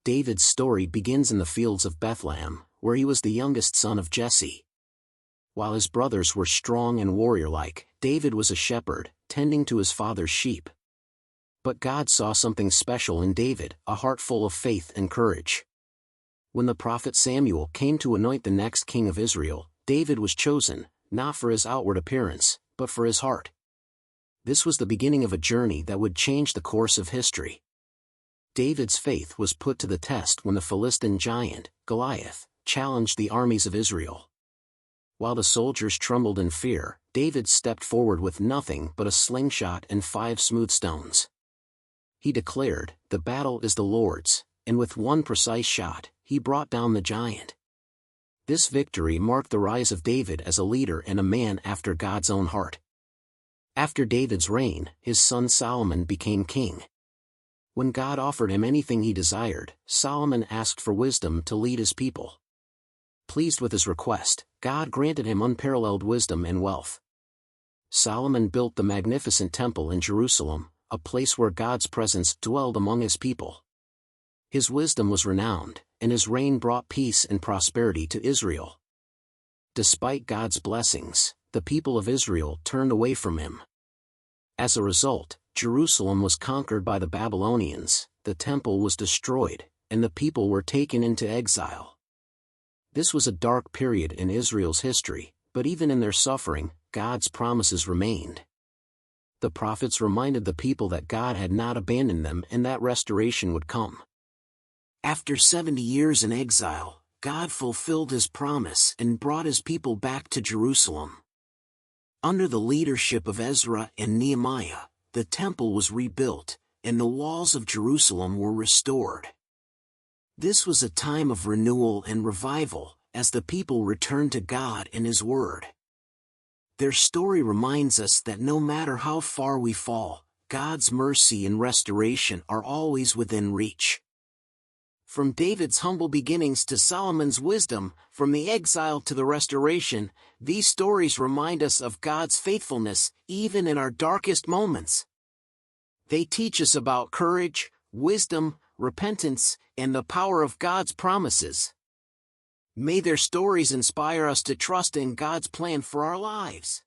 David's story begins in the fields of Bethlehem, where he was the youngest son of Jesse. While his brothers were strong and warrior-like, David was a shepherd, tending to his father's sheep. But God saw something special in David, a heart full of faith and courage. When the prophet Samuel came to anoint the next king of Israel, David was chosen, not for his outward appearance, but for his heart. This was the beginning of a journey that would change the course of history. David's faith was put to the test when the Philistine giant, Goliath, challenged the armies of Israel. While the soldiers trembled in fear, David stepped forward with nothing but a slingshot and 5 smooth stones. He declared, "The battle is the Lord's," and with one precise shot, he brought down the giant. This victory marked the rise of David as a leader and a man after God's own heart. After David's reign, his son Solomon became king. When God offered him anything he desired, Solomon asked for wisdom to lead his people. Pleased with his request, God granted him unparalleled wisdom and wealth. Solomon built the magnificent temple in Jerusalem, a place where God's presence dwelled among his people. His wisdom was renowned, and his reign brought peace and prosperity to Israel. Despite God's blessings, the people of Israel turned away from him. As a result, Jerusalem was conquered by the Babylonians, the temple was destroyed, and the people were taken into exile. This was a dark period in Israel's history, but even in their suffering, God's promises remained. The prophets reminded the people that God had not abandoned them and that restoration would come. After 70 years in exile, God fulfilled his promise and brought his people back to Jerusalem. Under the leadership of Ezra and Nehemiah, the temple was rebuilt, and the walls of Jerusalem were restored. This was a time of renewal and revival, as the people returned to God and His Word. Their story reminds us that no matter how far we fall, God's mercy and restoration are always within reach. From David's humble beginnings to Solomon's wisdom, from the exile to the restoration, these stories remind us of God's faithfulness, even in our darkest moments. They teach us about courage, wisdom, repentance, and the power of God's promises. May their stories inspire us to trust in God's plan for our lives.